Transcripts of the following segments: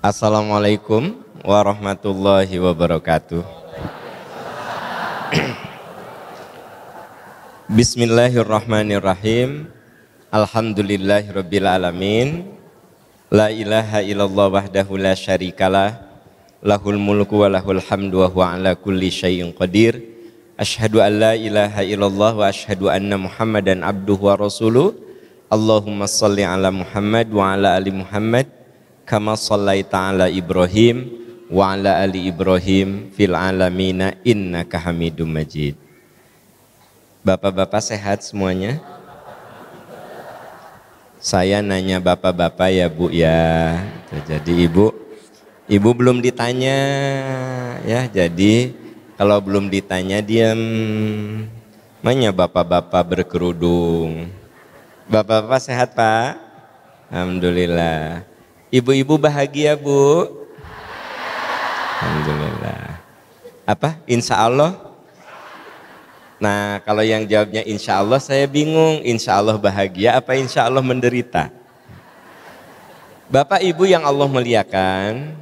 Assalamualaikum warahmatullahi wabarakatuh. Bismillahirrahmanirrahim. Alhamdulillahirabbil alamin. La ilaha illallah wahdahu la syarikalah. Lahul mulku wa lahul hamdu wa huwa ala kulli syai'in qadir. Asyhadu an la ilaha illallah wa asyhadu anna Muhammadan abduhu wa rasuluh. Allahumma shalli ala Muhammad wa ala ali Muhammad kama shallaita ala Ibrahim wa ala ali Ibrahim fil alamina innaka Hamidum Majid. Bapak-bapak sehat semuanya? Saya nanya bapak-bapak ya Bu ya. Jadi ibu belum ditanya ya. Jadi kalau belum ditanya diam. Mana bapak-bapak berkerudung? Bapak-bapak sehat Pak? Alhamdulillah. Ibu-ibu bahagia Bu? Alhamdulillah. Apa? Insya Allah? Nah kalau yang jawabnya insya Allah saya bingung. Insya Allah bahagia apa insya Allah menderita? Bapak Ibu yang Allah muliakan,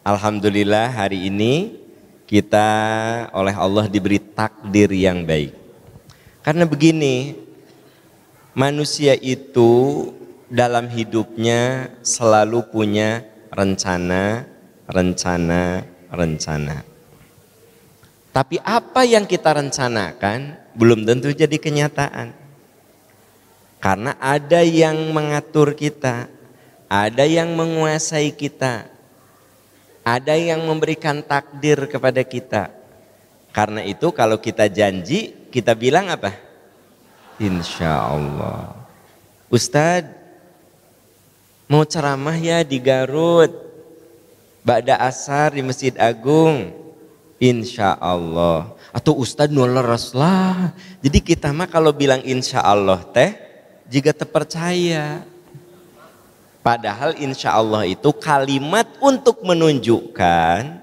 alhamdulillah hari ini kita oleh Allah diberi takdir yang baik. Karena begini, manusia itu dalam hidupnya selalu punya rencana. Tapi apa yang kita rencanakan belum tentu jadi kenyataan. Karena ada yang mengatur kita, ada yang menguasai kita, ada yang memberikan takdir kepada kita. Karena itu kalau kita janji, kita bilang apa? Insya Allah. Ustadz, mau ceramah ya di Garut, ba'da asar di Masjid Agung. Insya Allah. Atau Ustadz nuleres lah. Jadi kita mah kalau bilang insya Allah teh jika terpercaya. Padahal insya Allah itu kalimat untuk menunjukkan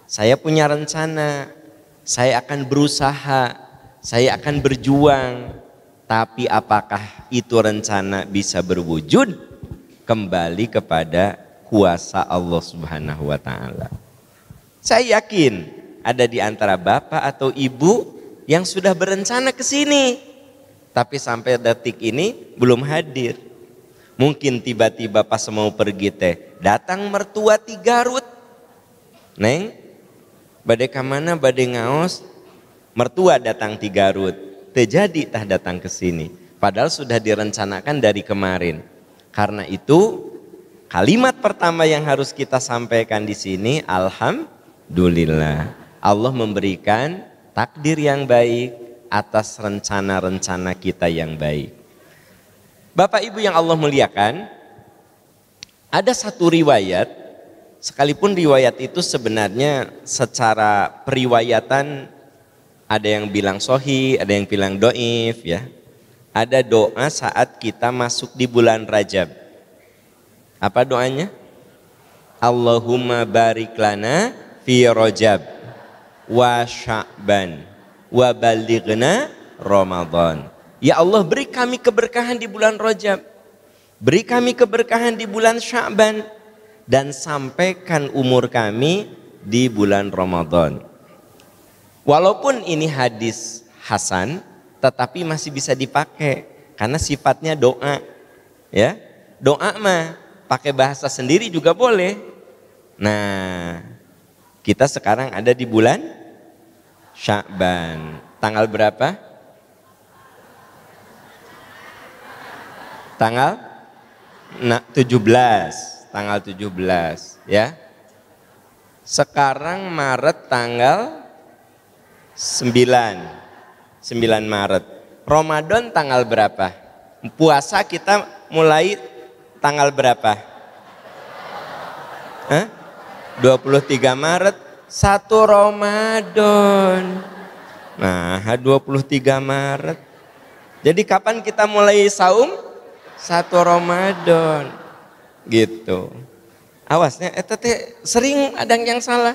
saya punya rencana, saya akan berusaha, saya akan berjuang. Tapi apakah itu rencana bisa berwujud? Kembali kepada kuasa Allah Subhanahu wa ta'ala. Saya yakin ada di antara bapak atau ibu yang sudah berencana ke sini, tapi sampai detik ini belum hadir. Mungkin tiba-tiba pas mau pergi teh datang mertua di Garut. Neng, badai kamana badai ngaos, mertua datang di Garut. Terjadi tah datang ke sini. Padahal sudah direncanakan dari kemarin. Karena itu kalimat pertama yang harus kita sampaikan di sini, alhamdulillah. Allah memberikan takdir yang baik atas rencana-rencana kita yang baik. Bapak Ibu yang Allah muliakan, ada satu riwayat, sekalipun riwayat itu sebenarnya secara periwayatan ada yang bilang sahih, ada yang bilang dhaif ya. Ada doa saat kita masuk di bulan Rajab. Apa doanya? Allahumma barik lana fi Rajab wa Sya'ban wa balighna Ramadan. Ya Allah, beri kami keberkahan di bulan Rajab. Beri kami keberkahan di bulan Sya'ban dan sampaikan umur kami di bulan Ramadan. Walaupun ini hadis hasan, tetapi masih bisa dipakai karena sifatnya doa. Ya, doa mah pakai bahasa sendiri juga boleh. Nah, kita sekarang ada di bulan Sya'ban. Tanggal berapa? Tanggal 17. Tanggal 17 ya. Sekarang Maret tanggal 9 Maret. Ramadan tanggal berapa? Puasa kita mulai tanggal berapa? 23 Maret, 1 Ramadan. Nah, 23 Maret. Jadi kapan kita mulai saum? 1 Ramadan. Gitu. Awasnya eta teh sering ada yang salah.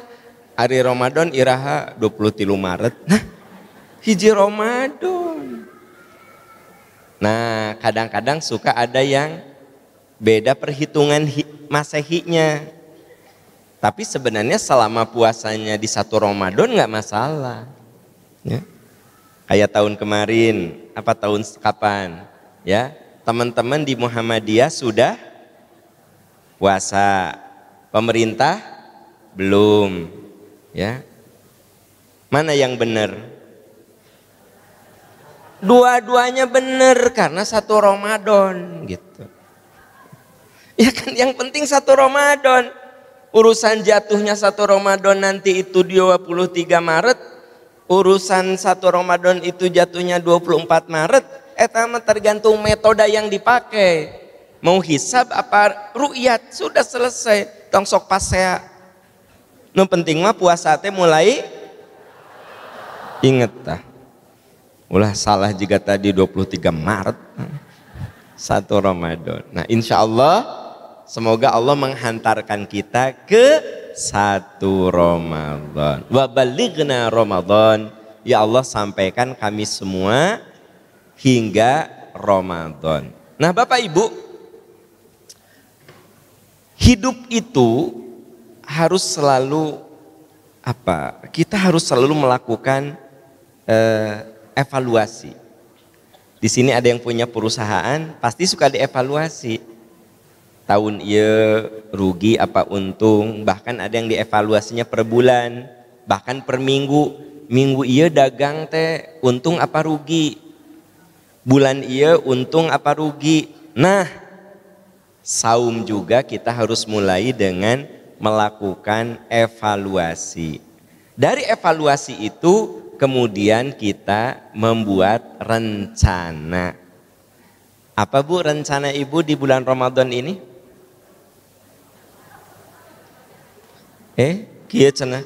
Hari Ramadan iraha 23 Maret. Nah, hiji Ramadan. Nah, kadang-kadang suka ada yang beda perhitungan Masehinya. Tapi sebenarnya selama puasanya di 1 Ramadan nggak masalah. Ya. Kayak tahun kemarin, apa tahun kapan? Ya, teman-teman di Muhammadiyah sudah puasa, pemerintah belum. Ya, mana yang benar? Dua-duanya benar karena 1 Ramadan gitu. Ya kan, yang penting 1 Ramadan. Urusan jatuhnya 1 Ramadan nanti itu 23 Maret, urusan 1 Ramadan itu jatuhnya 24 Maret, eta mah tergantung metode yang dipakai. Mau hisab apa ru'yat, sudah selesai. Tong sok pasea. Nu penting mah puasa teh mulai inget tah. Ulah salah jika tadi 23 Maret 1 Ramadan. Nah, insya Allah semoga Allah menghantarkan kita ke 1 Ramadan. Wa balighna Ramadan. Ya Allah, sampaikan kami semua hingga Ramadan. Nah, Bapak Ibu, hidup itu harus selalu apa? Kita harus selalu melakukan evaluasi. Di sini ada yang punya perusahaan, pasti suka dievaluasi. Tahun iya rugi apa untung, bahkan ada yang dievaluasinya per bulan, bahkan per minggu. Minggu iya dagang teh untung apa rugi, bulan iya untung apa rugi. Nah, saum juga kita harus mulai dengan melakukan evaluasi. Dari evaluasi itu kemudian kita membuat rencana. Apa Bu rencana Ibu di bulan Ramadan ini? Kieu cenah.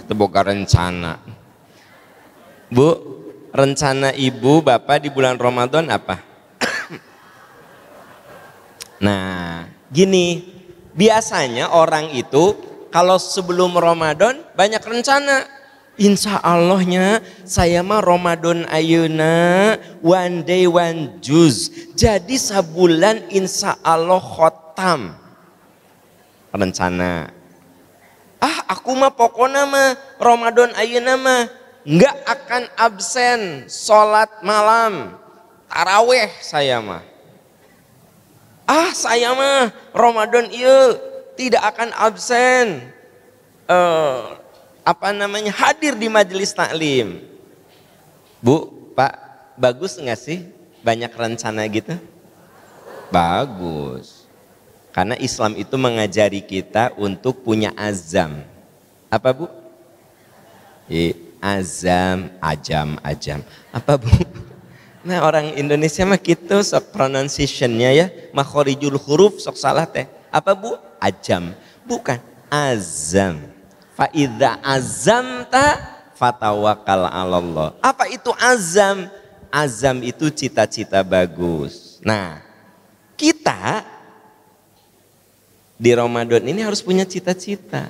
Teboga rencana. Bu, rencana Ibu Bapak di bulan Ramadan apa? Nah, gini, biasanya orang itu kalau sebelum Ramadan banyak rencana. Insya Allahnya saya mah Ramadan ayeuna one day one juz. Jadi sebulan insya Allah khotam. Rencana. Aku mah pokoknya mah Ramadan ayeuna mah nggak akan absen sholat malam taraweh saya mah. Saya mah Ramadan iya tidak akan absen hadir di majelis taklim. Bu, Pak, bagus nggak sih banyak rencana gitu? Bagus. Karena Islam itu mengajari kita untuk punya azam. Apa Bu? Ajam. Apa Bu? Nah, orang Indonesia mah gitu sok pronunciation-nya ya, makhorijul huruf sok salah teh. Apa Bu? Ajam. Bukan, azam. Fa idza azamta fatawakkal 'alallah. Apa itu azam? Azam itu cita-cita bagus. Nah, kita di Ramadan ini harus punya cita-cita.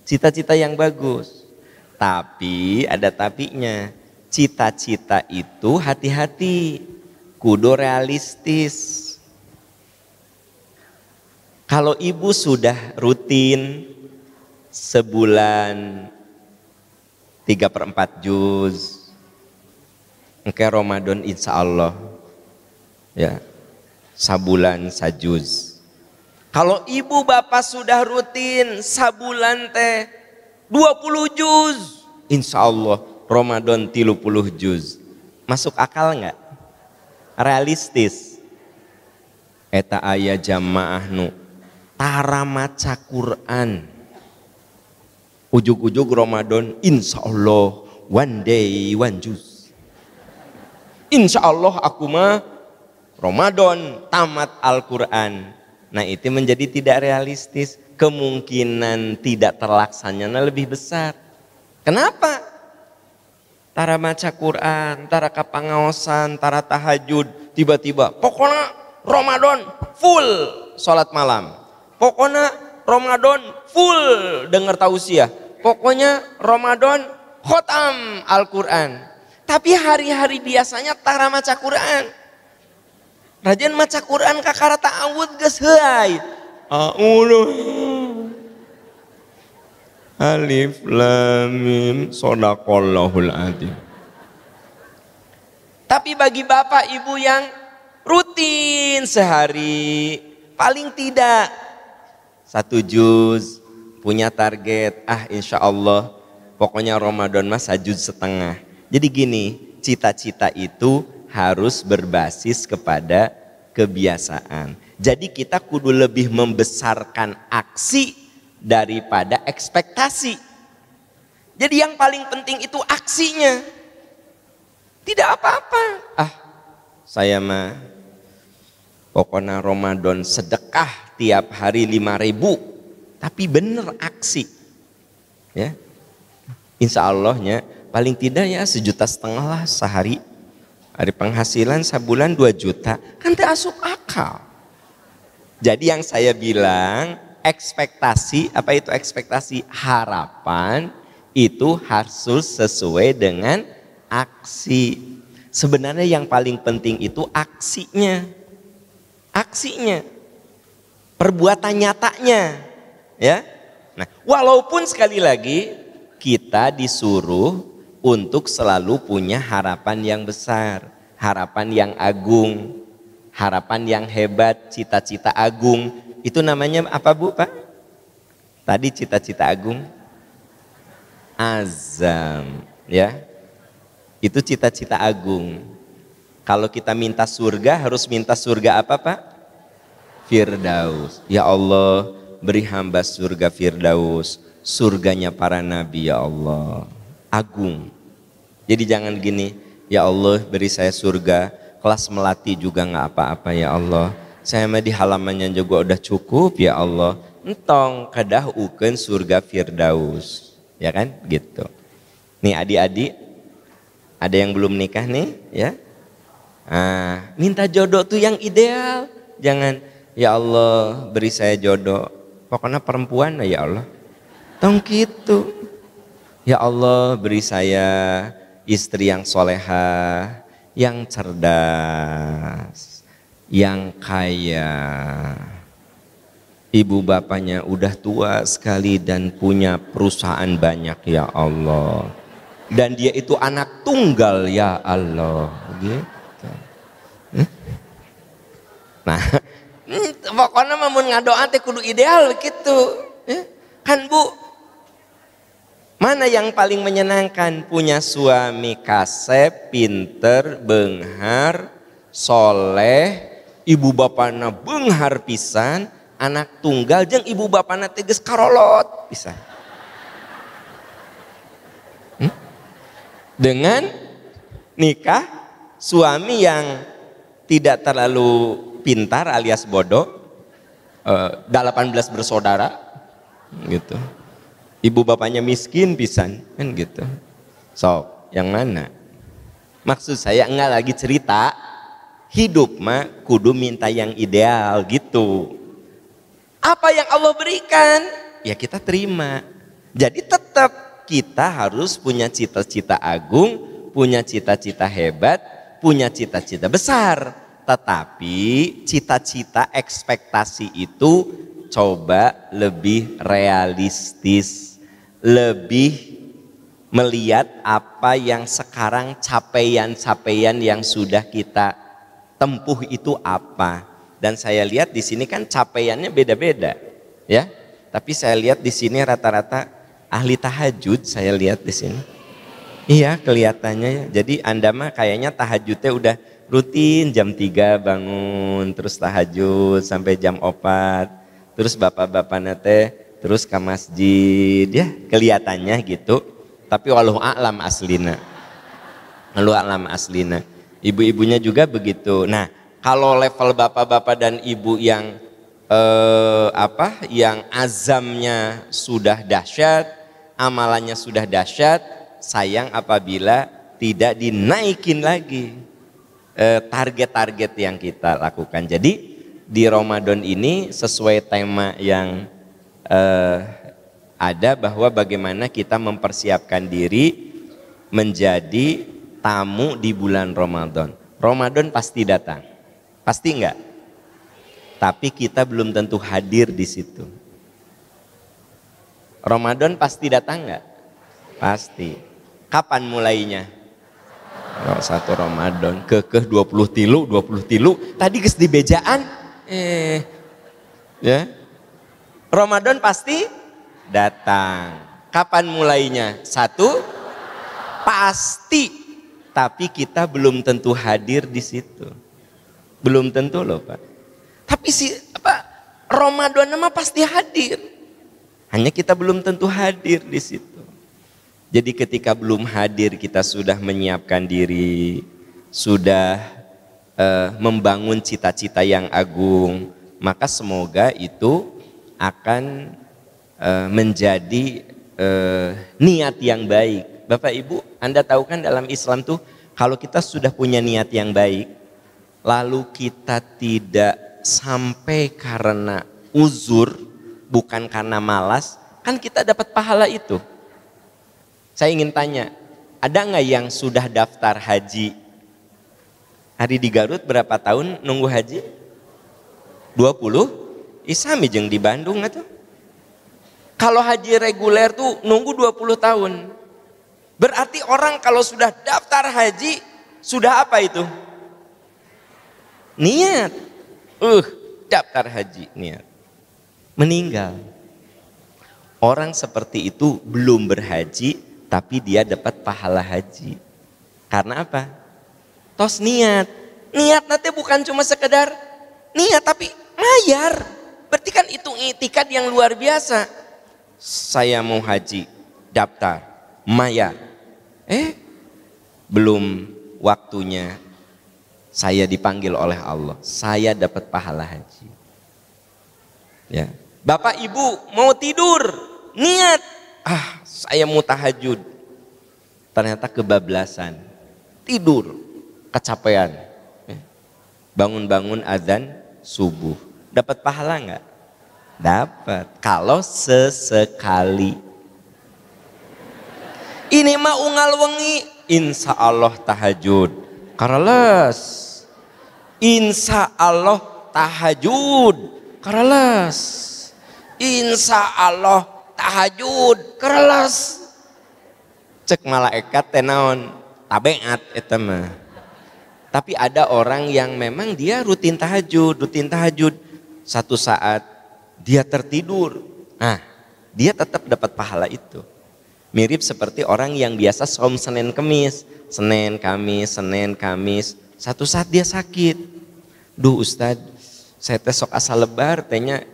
Cita-cita yang bagus. Tapi ada tapinya. Cita-cita itu hati-hati. Kudu realistis. Kalau ibu sudah rutin sebulan 3/4 juz, engke Ramadan insya Allah ya sabulan sajuz. Kalau ibu bapak sudah rutin sabulan teh 20 juz, insya Allah Ramadan 30 juz. Masuk akal nggak? Realistis. Eta aya jamaah nu tara maca Quran. Ujug-ujug Ramadan insya Allah one day one juz. Insya Allah aku mah Ramadan tamat Al-Quran. Nah, itu menjadi tidak realistis. Kemungkinan tidak terlaksananya lebih besar. Kenapa? Tara maca Quran, tara kapangaosan, tara tahajud, tiba-tiba pokoknya Ramadan full sholat malam. Pokoknya Ramadan full dengar tausiah. Pokoknya Ramadan khotam Al-Quran. Tapi hari-hari biasanya tara maca Quran. Rajin maca Quran kakara ta'awud geus heuy. Alif lam mim, shadaqallahul adzim. Tapi bagi bapak ibu yang rutin sehari, paling tidak 1 juz, punya target, insya Allah pokoknya Ramadan mah 1,5 juz. Jadi gini, cita-cita itu harus berbasis kepada kebiasaan. Jadi kita kudu lebih membesarkan aksi daripada ekspektasi. Jadi yang paling penting itu aksinya. Tidak apa-apa. Saya mah pokoknya Ramadan sedekah tiap hari 5.000. Tapi bener aksi. Ya. Insya Allahnya paling tidak ya 1,5 juta lah sehari. Hari penghasilan sebulan 2 juta. Kan tidak asup akal. Jadi yang saya bilang ekspektasi, apa itu ekspektasi? Harapan itu harus sesuai dengan aksi. Sebenarnya yang paling penting itu aksinya. Aksinya. Perbuatan nyatanya. Ya. Nah, walaupun sekali lagi kita disuruh untuk selalu punya harapan yang besar, harapan yang agung, harapan yang hebat, cita-cita agung. Itu namanya apa Bu, Pak? Tadi cita-cita agung. Azam, ya. Itu cita-cita agung. Kalau kita minta surga, harus minta surga apa, Pak? Firdaus. Ya Allah, beri hamba surga Firdaus, surganya para nabi ya Allah. Agung. Jadi jangan gini, ya Allah beri saya surga, kelas melati juga nggak apa-apa ya Allah. Saya mah di halamannya juga udah cukup ya Allah. Entong kadah ukeun surga Firdaus. Ya kan? Gitu. Nih adik-adik, ada yang belum nikah nih ya. Minta jodoh tuh yang ideal. Jangan ya Allah beri saya jodoh. Pokoknya perempuan ya Allah. Tong gitu. Ya Allah beri saya istri yang solehah, yang cerdas, yang kaya. Ibu bapaknya udah tua sekali dan punya perusahaan banyak ya Allah. Dan dia itu anak tunggal ya Allah. Gitu. Nah, pokoknya mau ngadoa teh kudu ideal gitu. Kan Bu, mana yang paling menyenangkan? Punya suami kasep, pinter, beunghar, soleh, ibu bapana beunghar pisan, anak tunggal jeung ibu bapana teh geus karolot pisan. Dengan nikah suami yang tidak terlalu pintar alias bodoh, 18 bersaudara gitu. Ibu bapaknya miskin pisan kan gitu. Sok, yang mana? Maksud saya enggak lagi cerita hidup mah kudu minta yang ideal gitu. Apa yang Allah berikan ya kita terima. Jadi tetap kita harus punya cita-cita agung, punya cita-cita hebat, punya cita-cita besar. Tetapi cita-cita ekspektasi itu coba lebih realistis, lebih melihat apa yang sekarang capaian-capaian yang sudah kita tempuh itu apa. Dan saya lihat di sini kan capaiannya beda-beda, ya. Tapi saya lihat di sini rata-rata ahli tahajud, saya lihat di sini. Iya, kelihatannya ya. Jadi Anda mah kayaknya tahajudnya udah rutin jam 3 bangun, terus tahajud sampai jam 4. Terus bapak-bapaknya teh terus ke masjid, ya kelihatannya gitu. Tapi wallahu a'lam aslina. Wallahu a'lam aslina. Ibu-ibunya juga begitu. Nah, kalau level bapak-bapak dan ibu yang yang azamnya sudah dahsyat, amalannya sudah dahsyat, sayang apabila tidak dinaikin lagi target-target yang kita lakukan. Jadi di Ramadan ini sesuai tema yang ada bahwa bagaimana kita mempersiapkan diri menjadi tamu di bulan Ramadan. Ramadan pasti datang. Pasti enggak? Tapi kita belum tentu hadir di situ. Ramadan pasti datang nggak? Pasti. Kapan mulainya? 1 Ramadan. 20 tilu. Tadi geus di bejaan. Ya. Ramadan pasti datang. Kapan mulainya? 1 pasti. Tapi kita belum tentu hadir di situ. Belum tentu loh Pak. Tapi Ramadan mah pasti hadir. Hanya kita belum tentu hadir di situ. Jadi ketika belum hadir kita sudah menyiapkan diri, sudah membangun cita-cita yang agung, maka semoga itu akan menjadi niat yang baik. Bapak Ibu, Anda tahu kan dalam Islam tuh kalau kita sudah punya niat yang baik, lalu kita tidak sampai karena uzur, bukan karena malas, kan kita dapat pahala itu. Saya ingin tanya, ada nggak yang sudah daftar haji? Hari di Garut berapa tahun nunggu haji? 20? Isami jeung di Bandung atuh. Kalau haji reguler tuh nunggu 20 tahun. Berarti orang kalau sudah daftar haji, sudah apa itu? Niat. Daftar haji, niat. Meninggal. Orang seperti itu belum berhaji, tapi dia dapat pahala haji. Karena apa? Tos niat. Niat nanti bukan cuma sekedar niat, tapi mayar. Berarti kan itu itikad yang luar biasa. Saya mau haji, daftar, mayar. Belum waktunya saya dipanggil oleh Allah, saya dapat pahala haji. Ya. Bapak Ibu mau tidur, niat, saya mau tahajud. Ternyata kebablasan, tidur, kecapean. Bangun-bangun azan subuh, dapat pahala enggak? Dapat, kalau sesekali. Ini mah unggal wengi, insya Allah tahajud. Karales, insya Allah tahajud. Karales, insya Allah tahajud. Karales. Cek malaikat tenaon tabeat eta mah. Tapi ada orang yang memang dia rutin tahajud. Satu saat dia tertidur. Nah, dia tetap dapat pahala itu. Mirip seperti orang yang biasa saum Senin Kamis. Senin Kamis. Satu saat dia sakit. Duh Ustadz, saya teh sok asa lebar tehnya.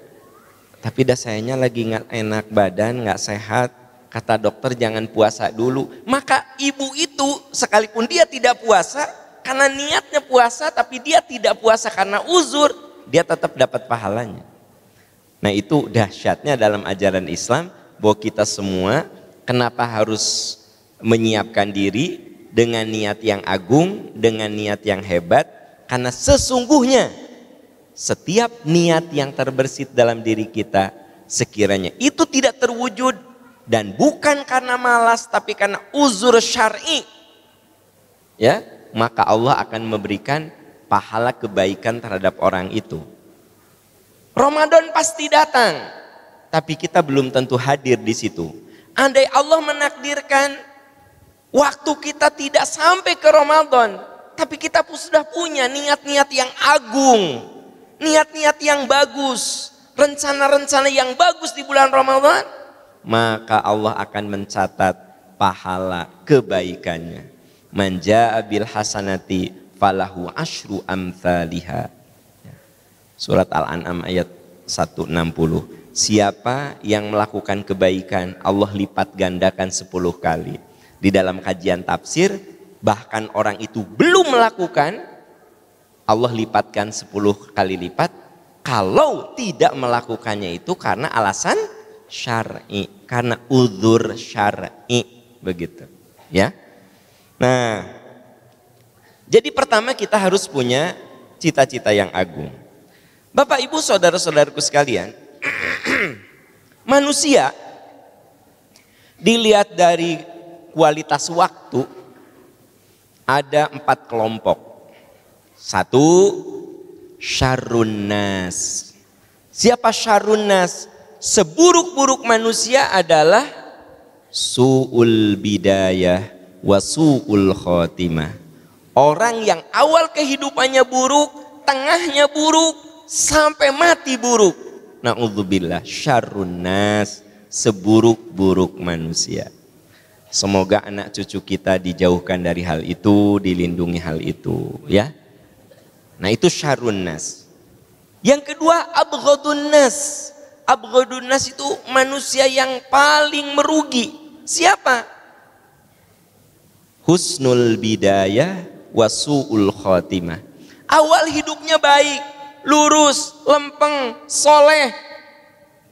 Tapi dah sayanya lagi nggak enak badan, nggak sehat. Kata dokter jangan puasa dulu. Maka ibu itu sekalipun dia tidak puasa, karena niatnya puasa tapi dia tidak puasa karena uzur, dia tetap dapat pahalanya. Nah itu dahsyatnya dalam ajaran Islam, bahwa kita semua kenapa harus menyiapkan diri dengan niat yang agung, dengan niat yang hebat, karena sesungguhnya setiap niat yang terbersit dalam diri kita, sekiranya itu tidak terwujud, dan bukan karena malas tapi karena uzur syar'i, ya, maka Allah akan memberikan pahala kebaikan terhadap orang itu. Ramadan pasti datang, tapi kita belum tentu hadir di situ. Andai Allah menakdirkan waktu kita tidak sampai ke Ramadan, tapi kita sudah punya niat-niat yang agung, niat-niat yang bagus, rencana-rencana yang bagus di bulan Ramadan, maka Allah akan mencatat pahala kebaikannya. Man jaa bil hasanati falahu asyru amthaliha. Surat Al-An'am ayat 160. Siapa yang melakukan kebaikan, Allah lipat gandakan 10 kali. Di dalam kajian tafsir, bahkan orang itu belum melakukan, Allah lipatkan 10 kali lipat. Kalau tidak melakukannya itu karena alasan syar'i, karena uzur syar'i, begitu. Ya. Nah, jadi pertama kita harus punya cita-cita yang agung. Bapak Ibu saudara-saudaraku sekalian, manusia dilihat dari kualitas waktu ada 4 kelompok. 1, syarrun nas. Siapa syarrun nas? seburuk-buruk manusia adalah su'ul bidayah wa su'ul khotimah. Orang yang awal kehidupannya buruk, tengahnya buruk, sampai mati buruk. Na'udzubillah, syarrun nas, seburuk-buruk manusia. Semoga anak cucu kita dijauhkan dari hal itu, dilindungi hal itu, ya. Nah, itu syarrun nas. Yang kedua, abghadun nas. Abghadun nas itu manusia yang paling merugi. Siapa? Husnul bidayah wa su'ul khotimah. Awal hidupnya baik, lurus, lempeng, soleh.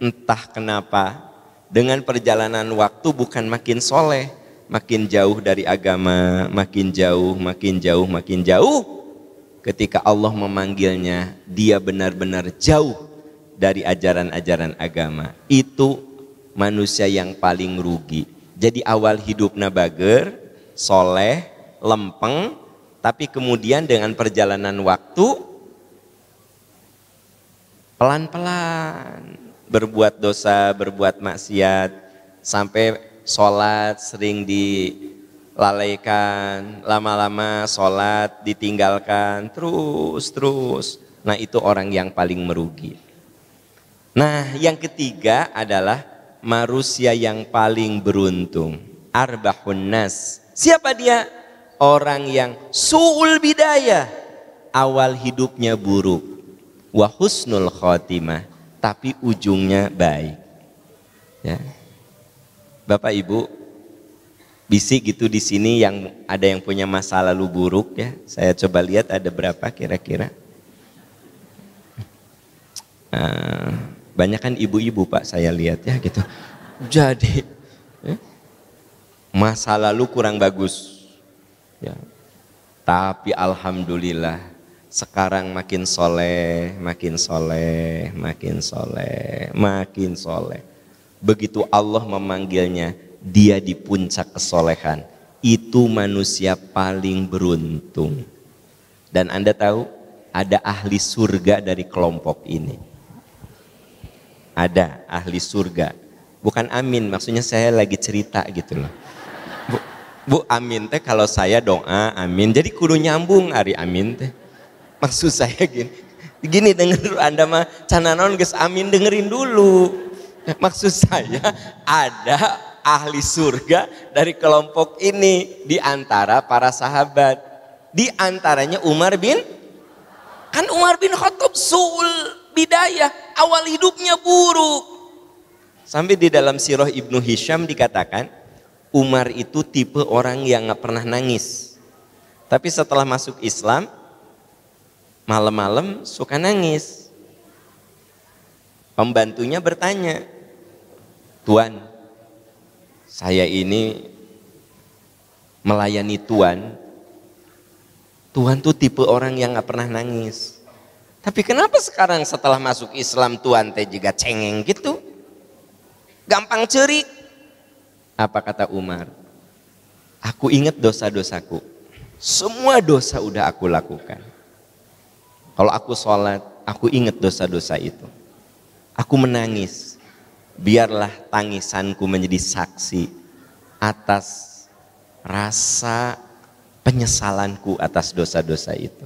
Entah kenapa dengan perjalanan waktu bukan makin soleh, makin jauh dari agama, makin jauh, makin jauh, makin jauh. Ketika Allah memanggilnya, dia benar-benar jauh dari ajaran-ajaran agama. Itu manusia yang paling rugi. Jadi awal hidupnya bager, soleh, lempeng, tapi kemudian dengan perjalanan waktu pelan-pelan berbuat dosa, berbuat maksiat, sampai sholat sering dilalaikan, lama-lama sholat ditinggalkan, terus. Nah, itu orang yang paling merugi. Nah, yang ketiga adalah manusia yang paling beruntung, arbahun nas. Siapa dia? Orang yang su'ul bidayah, awal hidupnya buruk, wa husnul khotimah, tapi ujungnya baik. Ya. Bapak Ibu, bisik gitu di sini yang ada yang punya masa lalu buruk ya. Saya coba lihat ada berapa kira-kira. Banyak kan ibu-ibu Pak saya lihat ya gitu. Jadi masa lalu kurang bagus. Ya. Tapi alhamdulillah sekarang makin soleh, makin soleh, makin soleh, makin soleh. Begitu Allah memanggilnya, dia di puncak kesolehan. Itu manusia paling beruntung. Dan Anda tahu, ada ahli surga dari kelompok ini. Ada ahli surga. Bukan amin, maksudnya saya lagi cerita gitu loh. Bu amin teh kalau saya doa amin. Jadi kudu nyambung ari amin teh. Maksud saya gini denger Anda mah cananon geus amin dengerin dulu. Maksud saya ada ahli surga dari kelompok ini di antara para sahabat. Di antaranya Umar bin Khattab su'ul bidayah, awal hidupnya buruk. Sampai di dalam sirah Ibnu Hisham dikatakan Umar itu tipe orang yang gak pernah nangis. Tapi setelah masuk Islam malam-malam suka nangis. Pembantunya bertanya, Tuan, saya ini melayani Tuan. Tuan tuh tipe orang yang gak pernah nangis. Tapi kenapa sekarang setelah masuk Islam Tuan teh juga cengeng gitu? Gampang cerik. Apa kata Umar? Aku ingat dosa-dosaku. Semua dosa udah aku lakukan. Kalau aku sholat, aku ingat dosa-dosa itu. Aku menangis. Biarlah tangisanku menjadi saksi atas rasa penyesalanku atas dosa-dosa itu.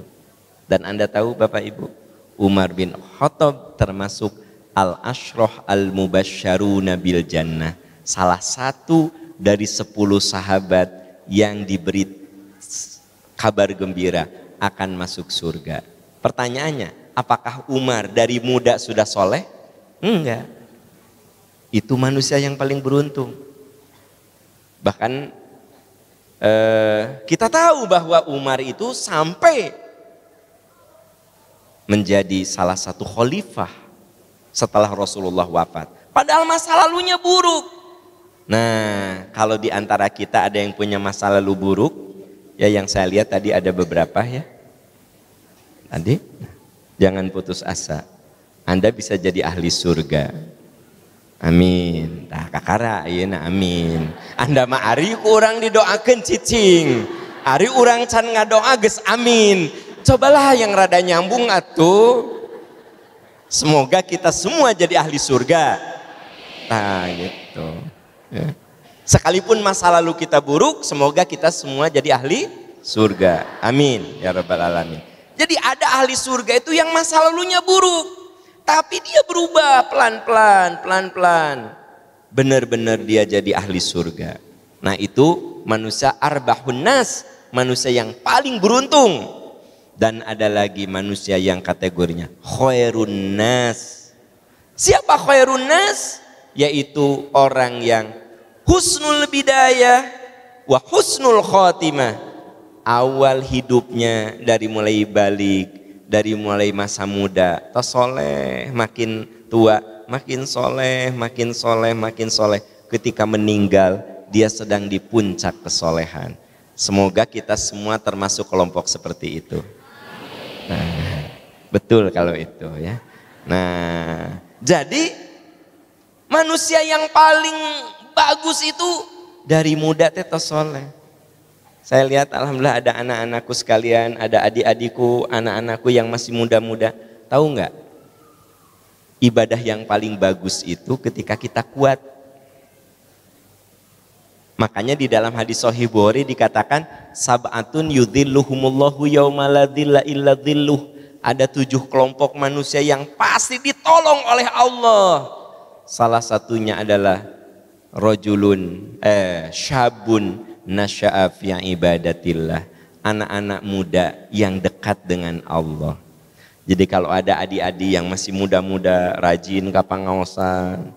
Dan Anda tahu Bapak Ibu, Umar bin Khattab termasuk al-ashrah al-mubasysyaruna bil jannah. Salah satu dari 10 sahabat yang diberi kabar gembira akan masuk surga. Pertanyaannya, apakah Umar dari muda sudah soleh? Enggak. Itu manusia yang paling beruntung. Bahkan kita tahu bahwa Umar itu sampai menjadi salah satu khalifah setelah Rasulullah wafat. Padahal masa lalunya buruk. Nah, kalau di antara kita ada yang punya masa lalu buruk, ya yang saya lihat tadi ada beberapa ya. Tadi, jangan putus asa. Anda bisa jadi ahli surga. Amin. Tah kakara ayeuna amin. Anda mah ari urang didoakeun cicing. Ari urang can ngadoa geus amin. Cobalah yang rada nyambung atuh. Semoga kita semua jadi ahli surga. kita gitu. Ya. Sekalipun masa lalu kita buruk, semoga kita semua jadi ahli surga. Amin ya rabbal alamin. Jadi ada ahli surga itu yang masa lalunya buruk, tapi dia berubah pelan-pelan. Benar-benar dia jadi ahli surga. Nah itu manusia arbahun nas, manusia yang paling beruntung. Dan ada lagi manusia yang kategorinya khairun nas. Siapa khairun nas? Yaitu orang yang husnul bidayah wa husnul khotimah. Awal hidupnya dari mulai balik, dari mulai masa muda, soleh, makin tua, makin soleh. Ketika meninggal, dia sedang di puncak kesolehan. Semoga kita semua termasuk kelompok seperti itu. Nah, betul kalau itu ya. Nah, jadi manusia yang paling bagus itu dari muda teh soleh. Saya lihat alhamdulillah ada anak-anakku sekalian, ada adik-adikku, anak-anakku yang masih muda-muda. Tahu nggak? Ibadah yang paling bagus itu ketika kita kuat. Makanya di dalam hadis Sahih Bukhari dikatakan sab'atun yudhilluhumullahu yauma la dhilla illa dhilluh. Ada 7 kelompok manusia yang pasti ditolong oleh Allah. Salah satunya adalah syabun nasya'a fi ibadatillah. Anak-anak muda yang dekat dengan Allah. Jadi kalau ada adik-adik yang masih muda-muda, rajin kapangaosan,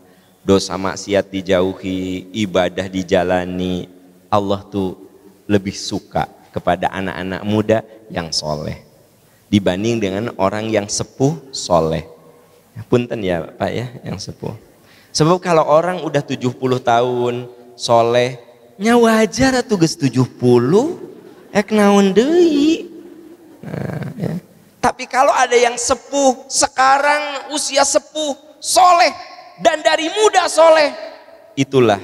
dosa maksiat dijauhi, ibadah dijalani, Allah tuh lebih suka kepada anak-anak muda yang soleh dibanding dengan orang yang sepuh soleh. Punten ya Pak ya, yang sepuh. Sebab kalau orang udah 70 tahun soleh, nya wajar atuh geus 70, naon deui. Nah, ya. Tapi kalau ada yang sepuh, sekarang usia sepuh, soleh, dan dari muda soleh, itulah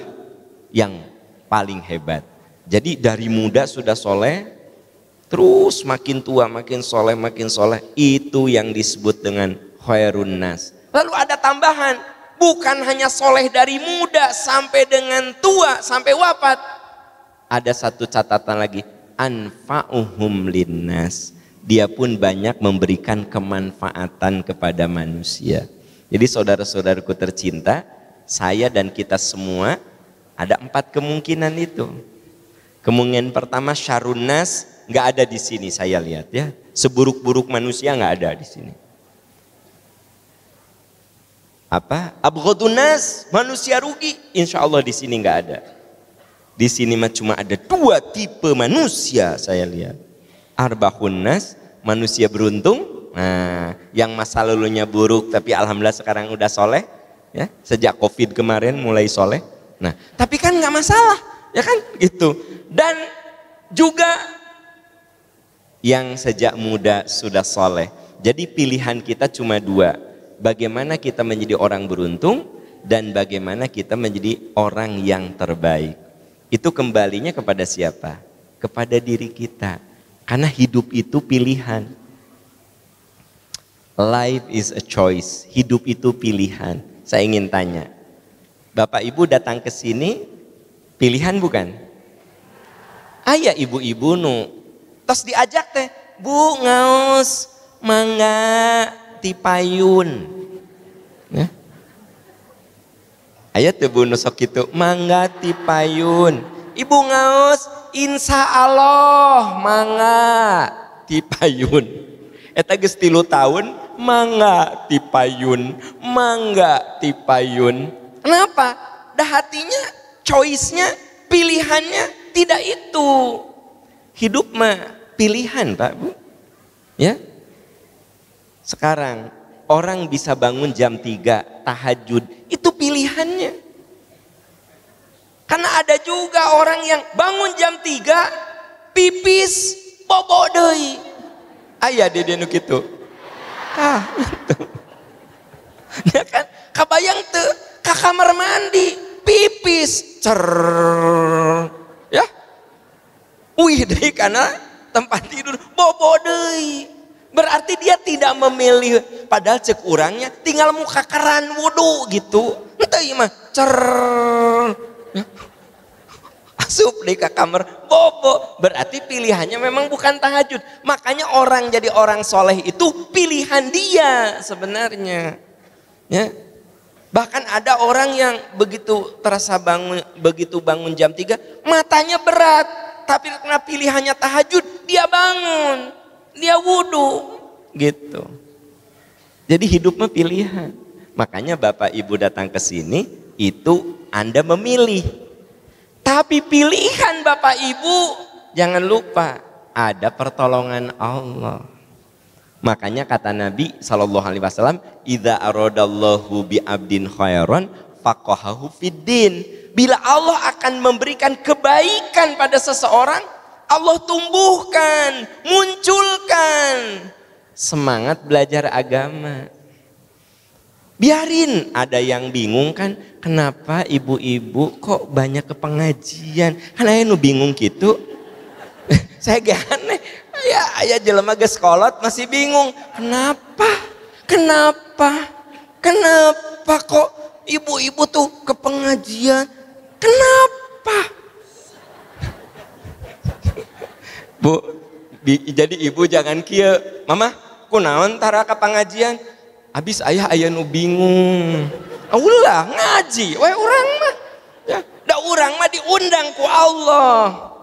yang paling hebat. Jadi dari muda sudah soleh, terus makin tua makin soleh, itu yang disebut dengan khairun nas. Lalu ada tambahan, bukan hanya soleh dari muda sampai dengan tua, sampai wafat. Ada satu catatan lagi, anfa'uhum linnas. Dia pun banyak memberikan kemanfaatan kepada manusia. Jadi saudara-saudaraku tercinta, saya dan kita semua ada 4 kemungkinan itu. Kemungkinan pertama syarrun nas, nggak ada di sini saya lihat ya. Seburuk-buruk manusia nggak ada di sini. Apa? Abghadun nas, manusia rugi, insya Allah di sini nggak ada. Di sini mah cuma ada 2 tipe manusia saya lihat. Arbahun nas, manusia beruntung. Nah, yang masa lalunya buruk tapi alhamdulillah sekarang udah soleh, ya sejak COVID kemarin mulai soleh. Nah, tapi kan nggak masalah, ya kan gitu. Dan juga yang sejak muda sudah soleh. Jadi pilihan kita cuma 2. Bagaimana kita menjadi orang beruntung dan bagaimana kita menjadi orang yang terbaik. Itu kembalinya kepada siapa? Kepada diri kita. Karena hidup itu pilihan. Life is a choice. Hidup itu pilihan. Saya ingin tanya, Bapak Ibu datang ke sini pilihan bukan? Aya ibu-ibu nu tos diajak teh, Bu ngaos mangga ti payun. Ya. Aya teh Bu nu sok kitu, mangga ti payun. Ibu ngaos insya Allah mangga ti payun. Eta geus 3 tahun mangga ti payun, mangga ti payun. Kenapa? Dah hatinya, choice-nya, pilihannya tidak itu. Hidup mah pilihan Pak Bu. Ya. Sekarang orang bisa bangun jam 3 tahajud, itu pilihannya. Karena ada juga orang yang bangun jam 3 pipis bobo deui. Aya di nu kitu. Gitu. Ya kan? Kabayang teu ka kamar mandi pipis cer. Ya. Wih deui kana tempat tidur bobo deui. Berarti dia tidak memilih, padahal cek urangnya tinggal muka keran wudu gitu. Henteu teh mah cer asup di ke kamar bobo, berarti pilihannya memang bukan tahajud. Makanya orang jadi orang soleh itu pilihan dia sebenarnya ya. Bahkan ada orang yang begitu terasa bangun jam 3 matanya berat, tapi karena pilihannya tahajud dia bangun, dia wudhu gitu. Jadi hidup mah pilihan. Makanya Bapak Ibu datang ke sini itu Anda memilih. Tapi pilihan Bapak Ibu jangan lupa ada pertolongan Allah. Makanya kata Nabi SAW, idza aradallahu bi abdin khairan faqahahu fiddin. Bila Allah akan memberikan kebaikan pada seseorang, Allah tumbuhkan, munculkan semangat belajar agama. Biarin, ada yang bingung kan, kenapa ibu-ibu kok banyak ke pengajian? Kan aya nu bingung gitu. Saya gak aneh, ya jelema geus kolot masih bingung. Kenapa kok ibu-ibu tuh ke pengajian? Kenapa? Bu, jadi ibu jangan kieu. Mama, kunaon tara ke pengajian? Abis ayah nu bingung. Ulah ngaji, we urang mah. Ya, da urang mah diundang ku Allah.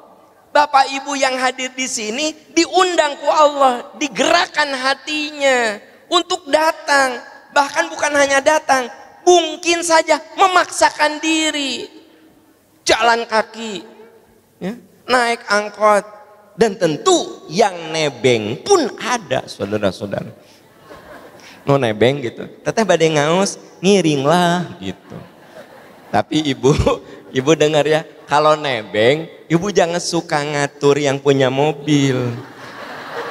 Bapak Ibu yang hadir di sini diundang ku Allah, digerakkan hatinya untuk datang. Bahkan bukan hanya datang, mungkin saja memaksakan diri. Jalan kaki, ya, naik angkot, dan tentu yang nebeng pun ada, saudara-saudara. No nebeng gitu, teteh badai ngaos, ngiring lah gitu. Tapi ibu dengar ya, kalau nebeng, ibu jangan suka ngatur yang punya mobil.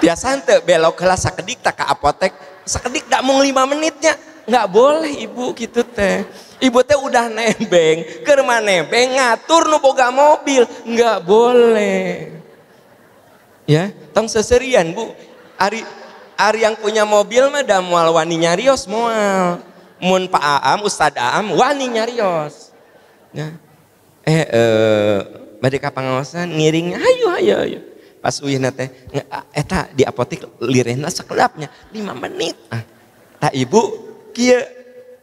Biasa ente belok kelas sakedik tak ke apotek, sakedik tak mau 5 menitnya, nggak boleh ibu gitu teh. Ibu teh udah nebeng, ke rumah nebeng ngatur nu boga mobil, nggak boleh. Ya, tong seserian bu, Ari yang punya mobil mah dah moal wani nyarios moal. Mun Pak Aam, Ustad Aam wani nyarios. Ya. Bade ka pangaosan ngiringnya hayu. Pas uyeuhna teh eta di apotek lirehna sakelapnya 5 menit. Tak ibu kieu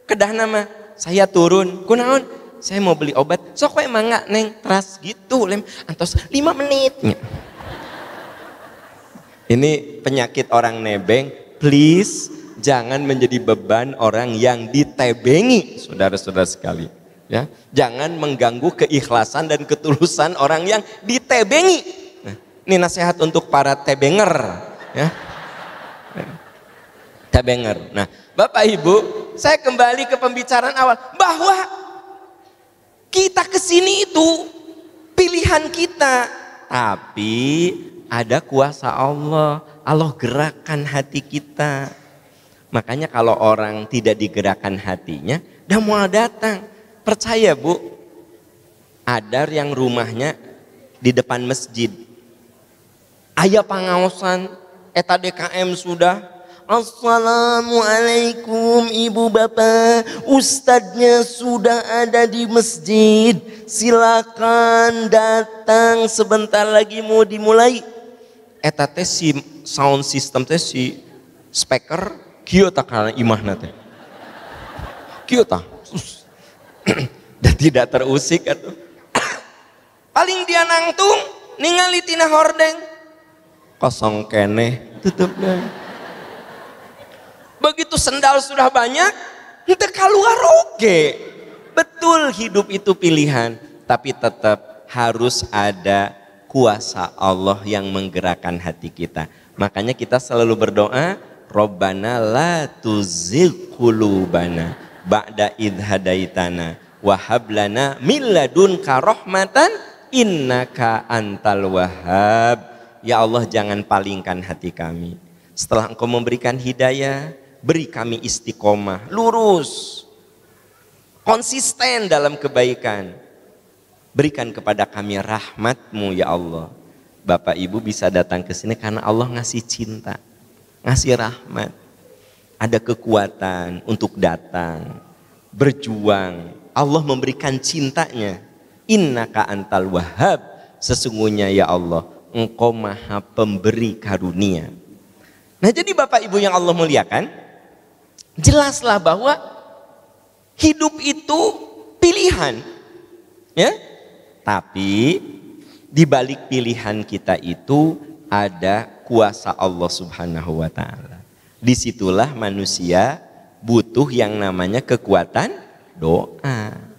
kedahna mah saya turun. Kunaon? Saya mau beli obat. Sok we mangga neng teras gitu lem antos 5 menit. Ini penyakit orang nebeng, please jangan menjadi beban orang yang ditebengi, saudara-saudara sekali. Ya, jangan mengganggu keikhlasan dan ketulusan orang yang ditebengi. Nah, ini nasihat untuk para tebenger, ya. Tebenger. Nah, Bapak Ibu, saya kembali ke pembicaraan awal bahwa kita kesini itu pilihan kita, tapi ada kuasa Allah. Allah gerakkan hati kita. Makanya kalau orang tidak digerakkan hatinya, dah mau datang. Percaya bu, ada yang rumahnya di depan masjid. Aya pangaosan, eta DKM sudah. Assalamualaikum ibu bapak, ustadznya sudah ada di masjid. Silakan datang, sebentar lagi mau dimulai. Eta teh si sound system teh si speaker kieu tah kana imahna teh. Kieu tah. Dan tidak terusik atuh. Paling dia nangtung ningali tina hordeng. Kosong keneh, tutup deh. Begitu sendal sudah banyak, henteu kaluar oge. Betul hidup itu pilihan, tapi tetap harus ada kuasa Allah yang menggerakkan hati kita. Makanya kita selalu berdoa, Rabbana la tuzigh qulubana ba'da idh hadaitana wa hab lana min ladunka rahmatan innaka antal wahhab. Ya Allah, jangan palingkan hati kami. Setelah Engkau memberikan hidayah, beri kami istiqomah, lurus, konsisten dalam kebaikan. Berikan kepada kami rahmat-Mu ya Allah. Bapak Ibu bisa datang ke sini karena Allah ngasih cinta, ngasih rahmat. Ada kekuatan untuk datang, berjuang, Allah memberikan cintanya. Innaka antal wahhab, sesungguhnya ya Allah engkau maha pemberi karunia. Nah jadi Bapak Ibu yang Allah muliakan, jelaslah bahwa hidup itu pilihan, ya. Tapi di balik pilihan kita itu ada kuasa Allah Subhanahu wa taala. Disitulah manusia butuh yang namanya kekuatan doa.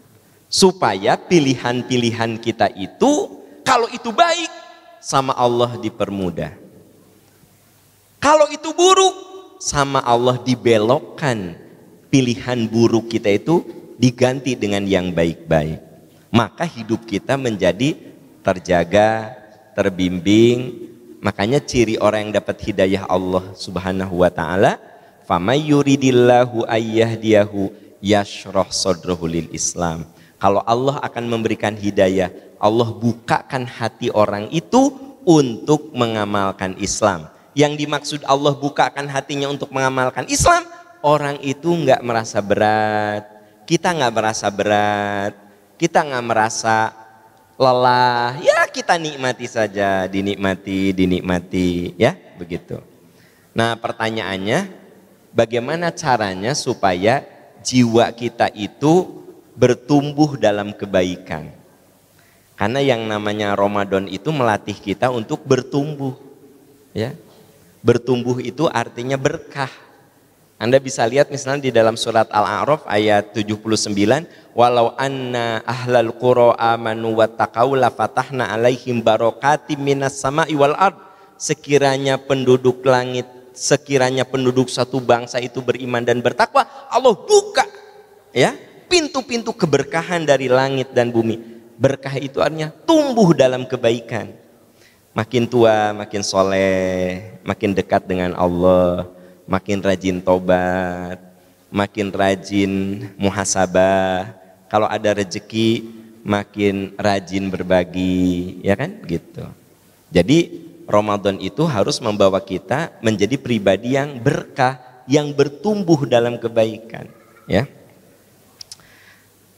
Supaya pilihan-pilihan kita itu, kalau itu baik, sama Allah dipermudah. Kalau itu buruk, sama Allah dibelokkan. Pilihan buruk kita itu diganti dengan yang baik-baik. Maka hidup kita menjadi terjaga, terbimbing. Makanya ciri orang yang dapat hidayah Allah Subhanahu wa taala, famay yuridillahu ayyahdiyahu yashrah sadrahu lil Islam. Kalau Allah akan memberikan hidayah, Allah bukakan hati orang itu untuk mengamalkan Islam. Yang dimaksud Allah bukakan hatinya untuk mengamalkan Islam, orang itu nggak merasa berat, kita nggak merasa berat, kita nggak merasa lelah, ya kita nikmati saja, dinikmati, ya begitu. Nah pertanyaannya, bagaimana caranya supaya jiwa kita itu bertumbuh dalam kebaikan? Karena yang namanya Ramadan itu melatih kita untuk bertumbuh, ya. Bertumbuh itu artinya berkah. Anda bisa lihat misalnya di dalam surat Al-A'raf ayat 79, walau anna ahlal qura amanu wattaqau la fatahna alaihim barakatim minas sama'i wal ard. Sekiranya penduduk langit, sekiranya penduduk satu bangsa itu beriman dan bertakwa, Allah buka, ya, pintu-pintu keberkahan dari langit dan bumi. Berkah itu artinya tumbuh dalam kebaikan. Makin tua, makin soleh, makin dekat dengan Allah, makin rajin tobat, makin rajin muhasabah. Kalau ada rezeki, makin rajin berbagi, ya kan? Gitu. Jadi Ramadan itu harus membawa kita menjadi pribadi yang berkah, yang bertumbuh dalam kebaikan, ya.